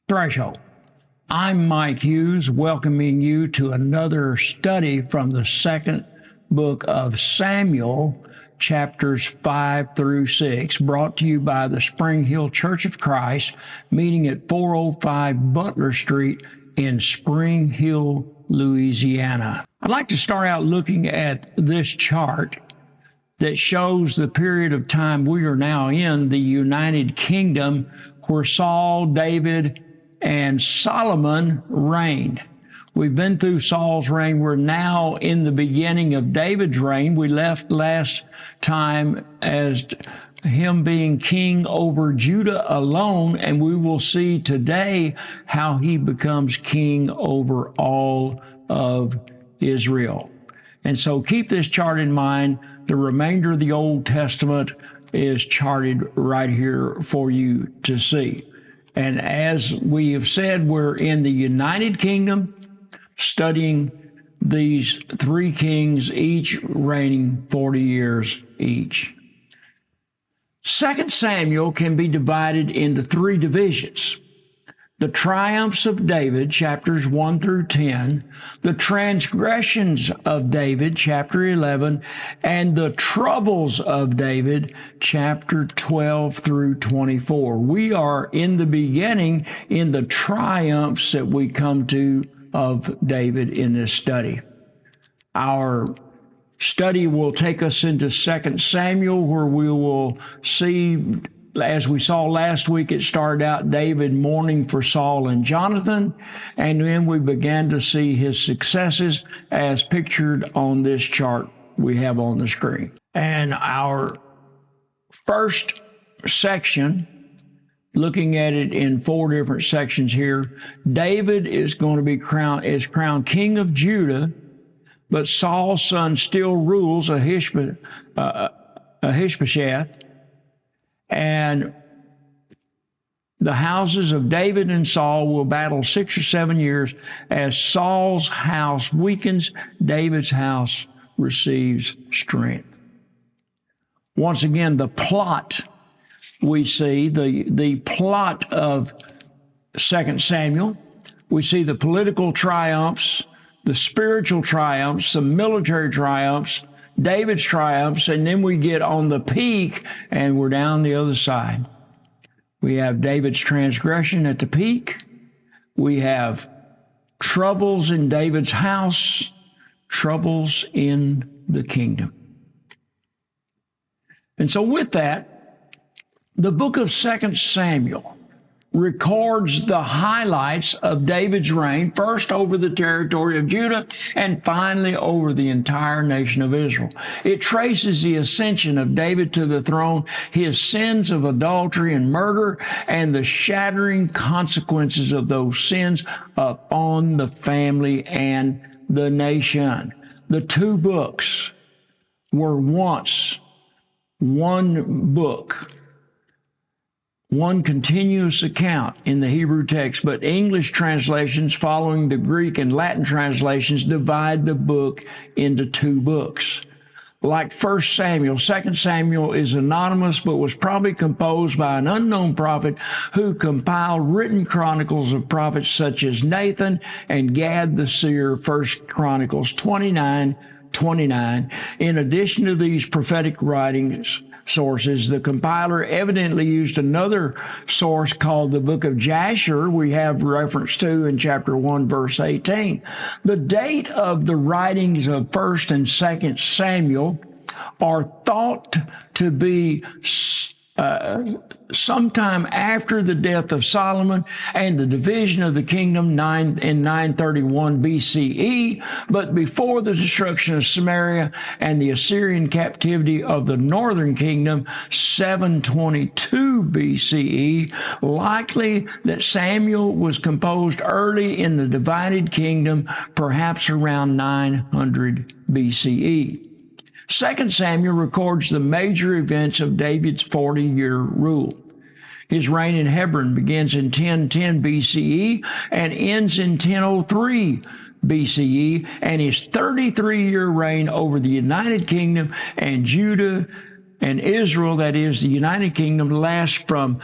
Threshold. I'm Mike Hughes, welcoming you to another study from the second book of Samuel, chapters 5 through 6, brought to you by the Spring Hill Church of Christ, meeting at 405 Butler Street in Spring Hill, Louisiana. I'd like to start out looking at this chart that shows the period of time we are now in, the United Kingdom, where Saul, David, and Solomon reigned. We've been through Saul's reign. We're now in the beginning of David's reign. We left last time as him being king over Judah alone, and we will see today how he becomes king over all of Israel. And so keep this chart in mind. The remainder of the Old Testament is charted right here for you to see. And as we have said, we're in the United Kingdom, studying these three kings, each reigning 40 years each. 2 Samuel can be divided into three divisions: the triumphs of David, chapters 1 through 10, the transgressions of David, chapter 11, and the troubles of David, chapter 12 through 24. We are in the beginning in the triumphs that we come to of David in this study. Our study will take us into 2 Samuel, where we will see, as we saw last week, it started out David mourning for Saul and Jonathan, and then we began to see his successes as pictured on this chart we have on the screen. And our first section, looking at it in four different sections here, David is going to be crowned king of Judah, but Saul's son still rules, Ahishbosheth, and the houses of David and Saul will battle 6 or 7 years. As Saul's house weakens, David's house receives strength. Once again, the plot we see, the plot of 2 Samuel, we see the political triumphs, the spiritual triumphs, the military triumphs, David's triumphs, and then we get on the peak and we're down the other side. We have David's transgression at the peak. We have troubles in David's house, troubles in the kingdom. And so with that, the book of 2 Samuel records the highlights of David's reign, first over the territory of Judah and finally over the entire nation of Israel. It traces the ascension of David to the throne, his sins of adultery and murder, and the shattering consequences of those sins upon the family and the nation. The two books were once one book, one continuous account in the Hebrew text, but English translations following the Greek and Latin translations divide the book into two books. Like 1 Samuel, 2 Samuel is anonymous, but was probably composed by an unknown prophet who compiled written chronicles of prophets such as Nathan and Gad the seer, 1 Chronicles 29:29. In addition to these prophetic writings, sources, the compiler evidently used another source called the book of Jasher, we have reference to in chapter 1, verse 18. The date of the writings of 1 and 2 Samuel are thought to be sometime after the death of Solomon and the division of the kingdom in 931 BCE, but before the destruction of Samaria and the Assyrian captivity of the northern kingdom, 722 BCE. Likely that Samuel was composed early in the divided kingdom, perhaps around 900 BCE. 2 Samuel records the major events of David's 40-year rule. His reign in Hebron begins in 1010 BCE and ends in 1003 BCE, and his 33-year reign over the United Kingdom and Judah and Israel, that is, the United Kingdom, lasts from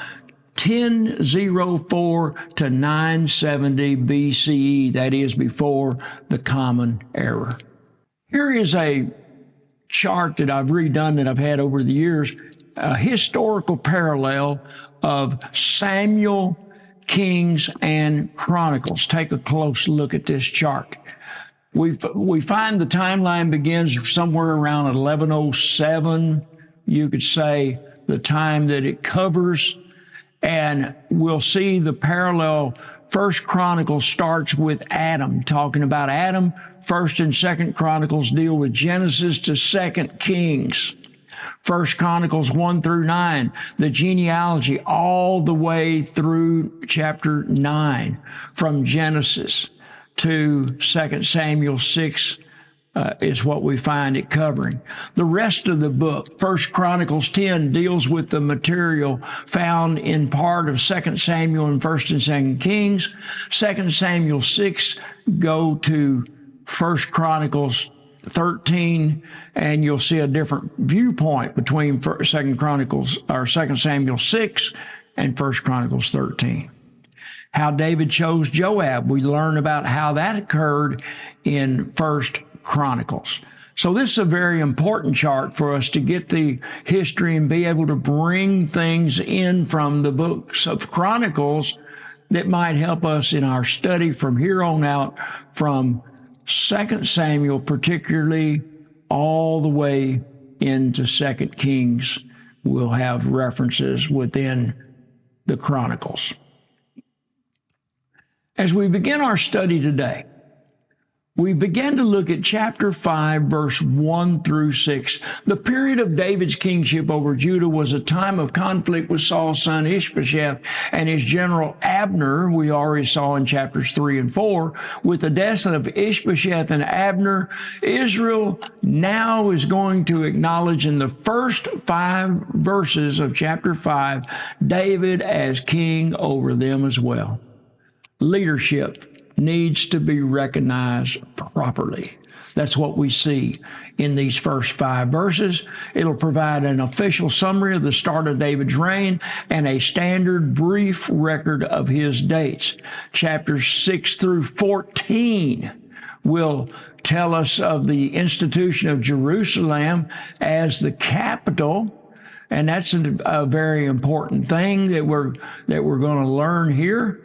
1004 to 970 BCE, that is before the Common Era. Here is a chart that I've redone that I've had over the years, a historical parallel of Samuel, Kings, and Chronicles. Take a close look at this chart. We find the timeline begins somewhere around 1107, you could say, the time that it covers. And we'll see the parallel. First Chronicles starts with Adam, talking about Adam. First and Second Chronicles deal with Genesis to Second Kings. First Chronicles 1 through 9, the genealogy all the way through chapter 9, from Genesis to 2 Samuel 6 is what we find it covering. The rest of the book, First Chronicles 10, deals with the material found in part of 2 Samuel and 1 and 2 Kings. 2 Samuel 6 go to First Chronicles 13, and you'll see a different viewpoint between 2 Chronicles or 2 Samuel 6 and 1 Chronicles 13. How David chose Joab, we learn about how that occurred in 1 Chronicles. So this is a very important chart for us to get the history and be able to bring things in from the books of Chronicles that might help us in our study from here on out, from 2 Samuel particularly all the way into 2 Kings. We'll have references within the Chronicles. As we begin our study today, we began to look at chapter 5, verse 1 through 6. The period of David's kingship over Judah was a time of conflict with Saul's son Ishbosheth and his general Abner, we already saw in chapters 3 and 4. With the deaths of Ishbosheth and Abner, Israel now is going to acknowledge in the first 5 verses of chapter 5, David as king over them as well. Leadership needs to be recognized properly. That's what we see in these first 5 verses. It'll provide an official summary of the start of David's reign and a standard brief record of his dates. Chapters 6 through 14 will tell us of the institution of Jerusalem as the capital, and that's a very important thing that we're going to learn here.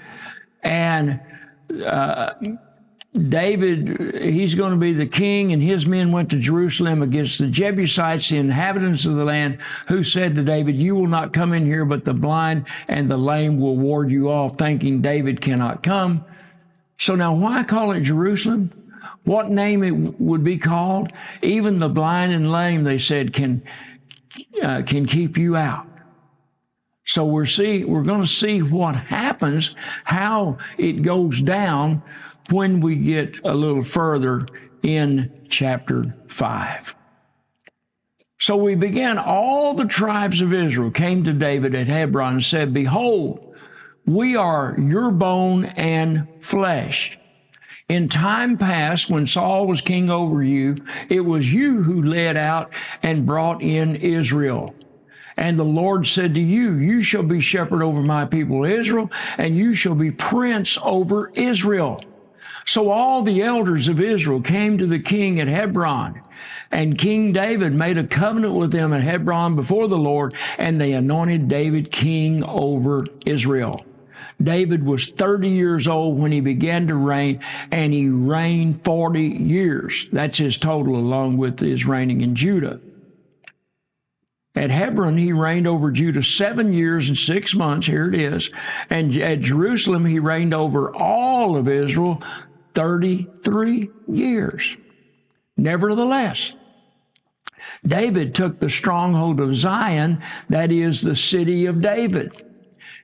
And David, he's going to be the king, and his men went to Jerusalem against the Jebusites, the inhabitants of the land, who said to David, "You will not come in here, but the blind and the lame will ward you off," thinking David cannot come. So now why call it Jerusalem? What name it would be called? Even the blind and lame, they said, can keep you out. So we're going to see what happens, how it goes down when we get a little further in chapter 5. So we began, all the tribes of Israel came to David at Hebron and said, "Behold, we are your bone and flesh. In time past, when Saul was king over you, it was you who led out and brought in Israel. And the Lord said to you, you shall be shepherd over my people Israel, and you shall be prince over Israel." So all the elders of Israel came to the king at Hebron, and King David made a covenant with them at Hebron before the Lord, and they anointed David king over Israel. David was 30 years old when he began to reign, and he reigned 40 years. That's his total, along with his reigning in Judah. At Hebron, he reigned over Judah 7 years and 6 months. Here it is. And at Jerusalem, he reigned over all of Israel 33 years. Nevertheless, David took the stronghold of Zion, that is the city of David.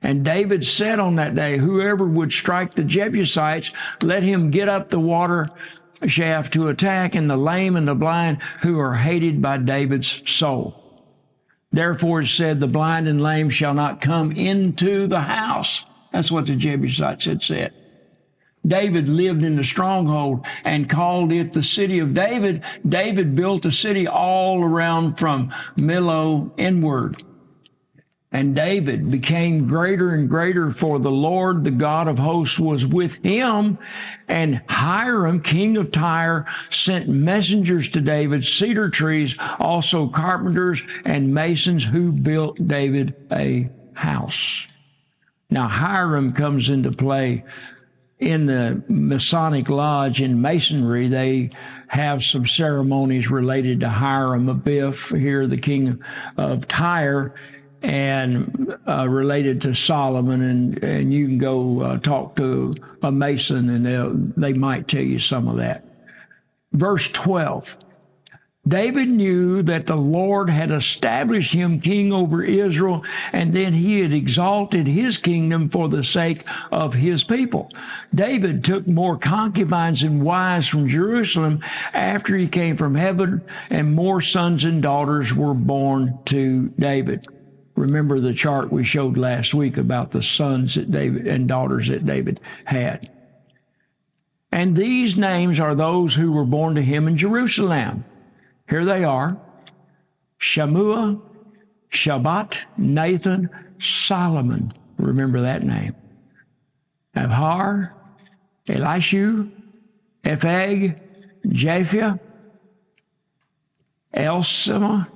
And David said on that day, "Whoever would strike the Jebusites, let him get up the water shaft to attack, and the lame and the blind who are hated by David's soul." Therefore it said, "The blind and lame shall not come into the house." That's what the Jebusites had said. David lived in the stronghold and called it the city of David. David built a city all around from Millo inward. And David became greater and greater, for the Lord, the God of hosts, was with him. And Hiram, king of Tyre, sent messengers to David, cedar trees, also carpenters and masons, who built David a house. Now, Hiram comes into play in the Masonic Lodge in Masonry. They have some ceremonies related to Hiram Abiff, here the king of Tyre, and related to Solomon. And you can go talk to a Mason, and they might tell you some of that. Verse 12. David knew that the Lord had established him king over Israel, and then he had exalted his kingdom for the sake of his people. David took more concubines and wives from Jerusalem after he came from heaven, and more sons and daughters were born to David. Remember the chart we showed last week about the sons that David and daughters that David had. And these names are those who were born to him in Jerusalem. Here they are: Shammua, Shabbat, Nathan, Solomon. Remember that name. Abhar, Elishu, Epheg, Japhia, Elsima,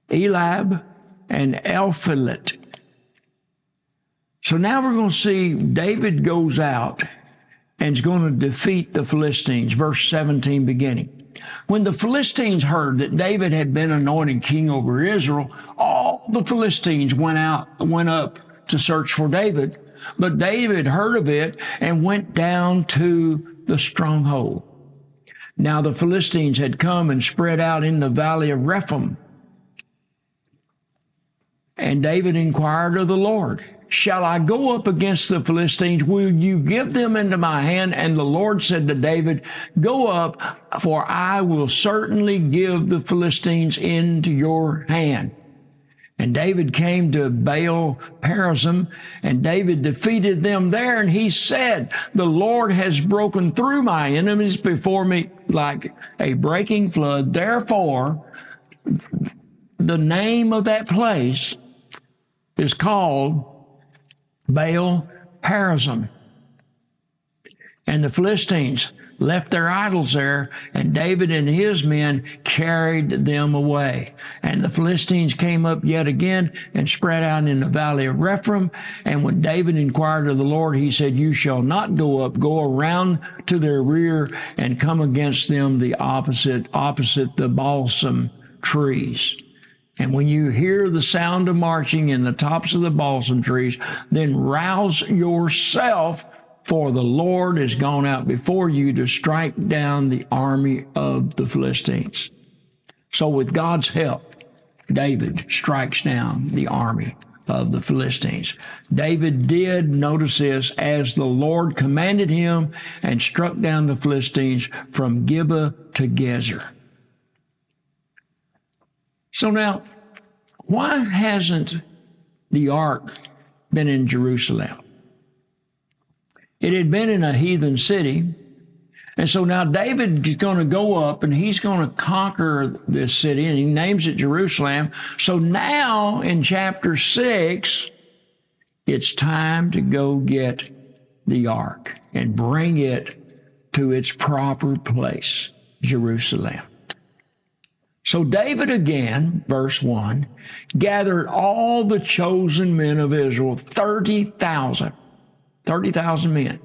Elab, and Elphalet. So now we're going to see David goes out and is going to defeat the Philistines. Verse 17 beginning. When the Philistines heard that David had been anointed king over Israel, all the Philistines went up to search for David. But David heard of it and went down to the stronghold. Now the Philistines had come and spread out in the valley of Rephaim. And David inquired of the Lord, "Shall I go up against the Philistines? Will you give them into my hand?" And the Lord said to David, "Go up, for I will certainly give the Philistines into your hand." And David came to Baal Perazim, and David defeated them there. And he said, "The Lord has broken through my enemies before me like a breaking flood." Therefore, the name of that place is called Baal Perazim. And the Philistines left their idols there, and David and his men carried them away. And the Philistines came up yet again and spread out in the valley of Rephaim. And when David inquired of the Lord, he said, "You shall not go up. Go around to their rear and come against them the opposite the balsam trees. And when you hear the sound of marching in the tops of the balsam trees, then rouse yourself, for the Lord has gone out before you to strike down the army of the Philistines." So with God's help, David strikes down the army of the Philistines. David did, notice this, as the Lord commanded him, and struck down the Philistines from Gibeah to Gezer. So now, why hasn't the ark been in Jerusalem? It had been in a heathen city. And so now David is going to go up and he's going to conquer this city, and he names it Jerusalem. So now in chapter 6, it's time to go get the ark and bring it to its proper place, Jerusalem. So David again, verse 1, gathered all the chosen men of Israel, 30,000 men.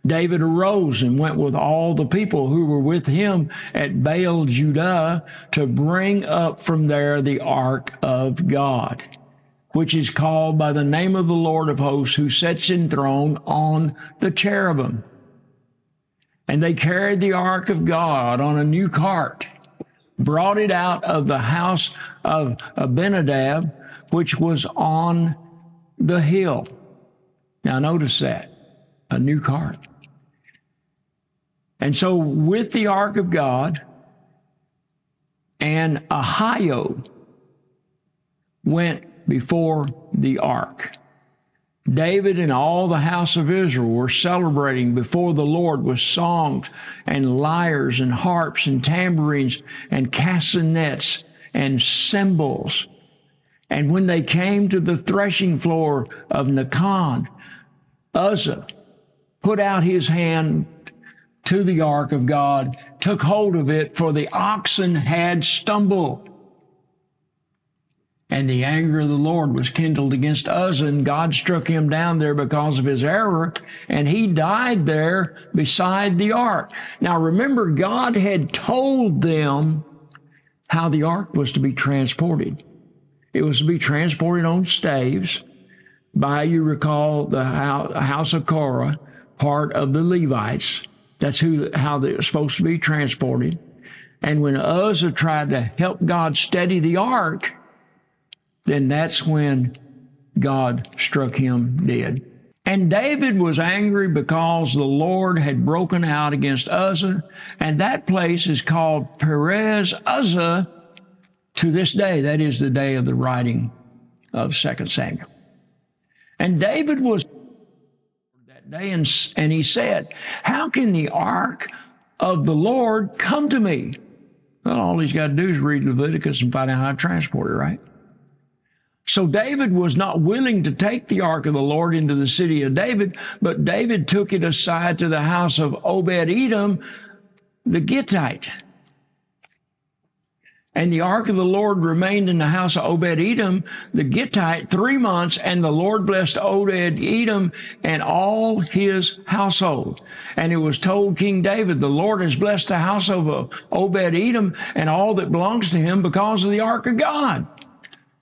David arose and went with all the people who were with him at Baal Judah to bring up from there the ark of God, which is called by the name of the Lord of hosts, who sits enthroned on the cherubim. And they carried the ark of God on a new cart, brought it out of the house of Abinadab, which was on the hill. Now notice that, a new cart. And so with the ark of God, and Ahio went before the ark. David and all the house of Israel were celebrating before the Lord with songs and lyres and harps and tambourines and castanets and cymbals. And when they came to the threshing floor of Nacon, Uzzah put out his hand to the ark of God, took hold of it, for the oxen had stumbled. And the anger of the Lord was kindled against Uzzah, and God struck him down there because of his error, and he died there beside the ark. Now remember, God had told them how the ark was to be transported. It was to be transported on staves by, you recall, the house of Korah, part of the Levites. That's how they were supposed to be transported. And when Uzzah tried to help God steady the ark, then that's when God struck him dead. And David was angry because the Lord had broken out against Uzzah, and that place is called Perez Uzzah to this day. That is the day of the writing of 2 Samuel. And David was that day, and he said, "How can the ark of the Lord come to me?" Well, all he's got to do is read Leviticus and find out how to transport it, right? So David was not willing to take the ark of the Lord into the city of David, but David took it aside to the house of Obed-Edom, the Gittite. And the ark of the Lord remained in the house of Obed-Edom, the Gittite, 3 months, and the Lord blessed Obed-Edom and all his household. And it was told King David, "The Lord has blessed the house of Obed-Edom and all that belongs to him because of the ark of God."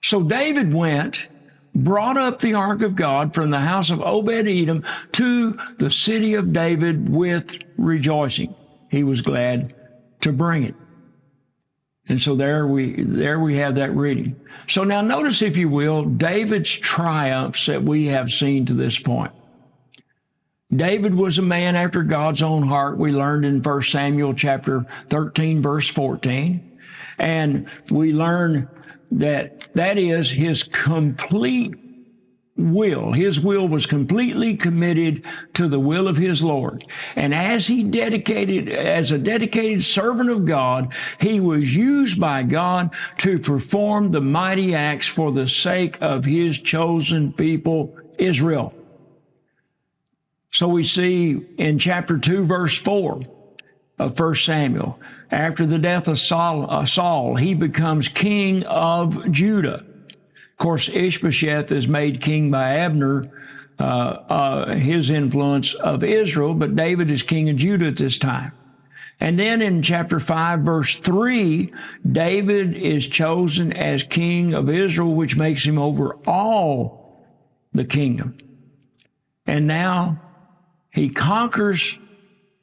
So David went, brought up the ark of God from the house of Obed-Edom to the city of David with rejoicing. He was glad to bring it. And so there we have that reading. So now notice, if you will, David's triumphs that we have seen to this point. David was a man after God's own heart. We learned in 1 Samuel chapter 13, verse 14. And we learn that is his complete will. His will was completely committed to the will of his Lord. And as a dedicated servant of God, he was used by God to perform the mighty acts for the sake of his chosen people, Israel. So we see in chapter 2, verse 4 of 1 Samuel, after the death of Saul, he becomes king of Judah. Of course, Ishbosheth is made king by Abner, his influence of Israel, but David is king of Judah at this time. And then in chapter 5, verse 3, David is chosen as king of Israel, which makes him over all the kingdom. And now he conquers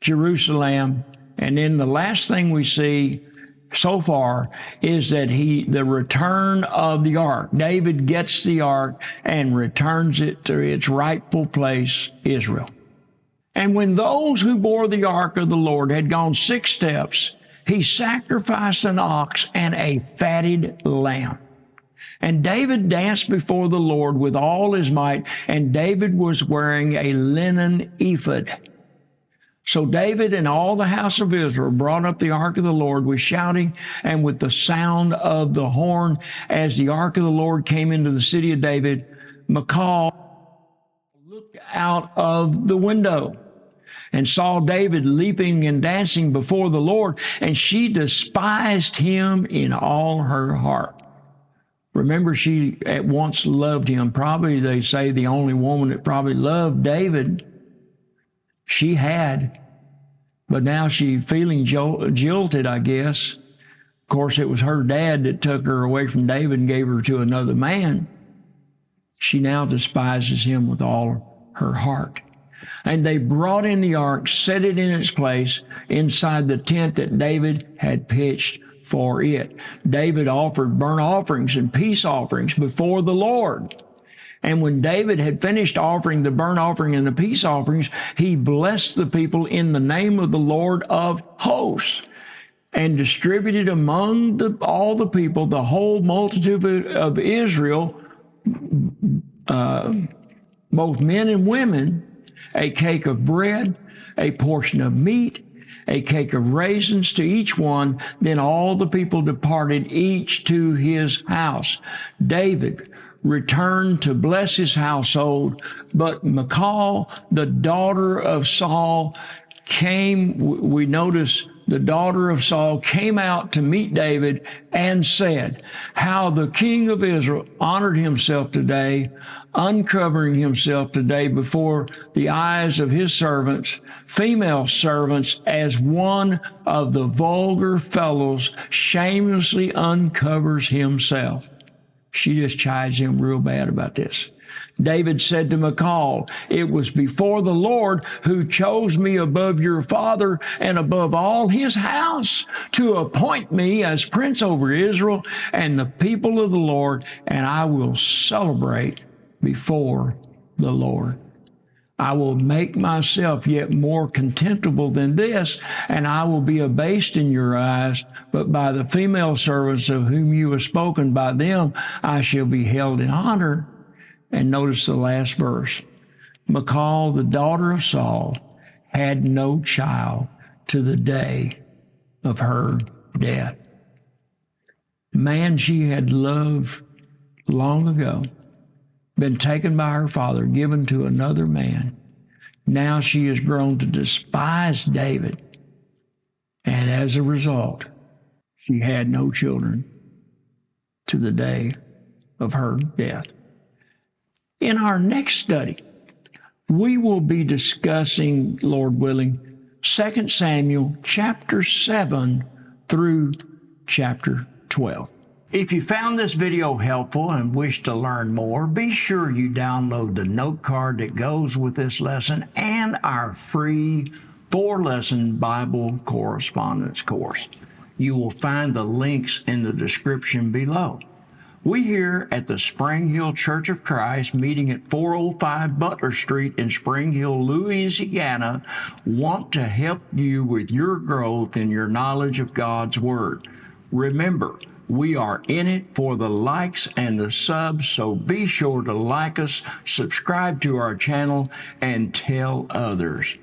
Jerusalem. And then the last thing we see so far is that the return of the ark. David gets the ark and returns it to its rightful place, Israel. And when those who bore the ark of the Lord had gone 6 steps, he sacrificed an ox and a fatted lamb. And David danced before the Lord with all his might, and David was wearing a linen ephod. So David and all the house of Israel brought up the ark of the Lord with shouting and with the sound of the horn. As the ark of the Lord came into the city of David, Michal looked out of the window and saw David leaping and dancing before the Lord, and she despised him in all her heart. Remember, she at once loved him. Probably, they say, the only woman that probably loved David. She had, but now she's feeling jilted, I guess. Of course, it was her dad that took her away from David and gave her to another man. She now despises him with all her heart. And they brought in the ark, set it in its place inside the tent that David had pitched for it. David offered burnt offerings and peace offerings before the Lord. And when David had finished offering the burnt offering and the peace offerings, he blessed the people in the name of the Lord of hosts, and distributed among all the people, the whole multitude of Israel, both men and women, a cake of bread, a portion of meat, a cake of raisins to each one. Then all the people departed, each to his house. David returned to bless his household, but Michal, the daughter of Saul, we notice the daughter of Saul came out to meet David and said, how the king of Israel honored himself today, uncovering himself today before the eyes of his servants, female servants, as one of the vulgar fellows shamelessly uncovers himself. She just chides him real bad about this. David said to Michal, it was before the Lord who chose me above your father and above all his house to appoint me as prince over Israel and the people of the Lord, and I will celebrate before the Lord. I will make myself yet more contemptible than this, and I will be abased in your eyes, but by the female servants of whom you have spoken, by them I shall be held in honor. And notice the last verse. Michal, the daughter of Saul, had no child to the day of her death. Man she had loved long ago, been taken by her father, given to another man. Now she has grown to despise David. And as a result, she had no children to the day of her death. In our next study, we will be discussing, Lord willing, 2 Samuel chapter 7 through chapter 12. If you found this video helpful and wish to learn more, be sure you download the note card that goes with this lesson and our free 4-lesson Bible correspondence course. You will find the links in the description below. We here at the Spring Hill Church of Christ, meeting at 405 Butler Street in Spring Hill, Louisiana, want to help you with your growth in your knowledge of God's Word. Remember, we are in it for the likes and the subs, so be sure to like us, subscribe to our channel, and tell others.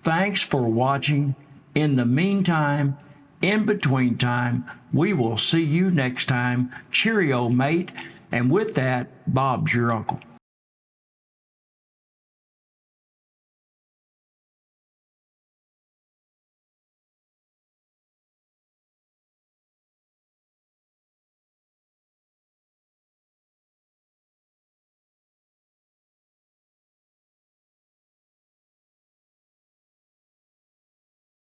Thanks for watching. In the meantime, in between time, we will see you next time. Cheerio, mate. And with that, Bob's your uncle.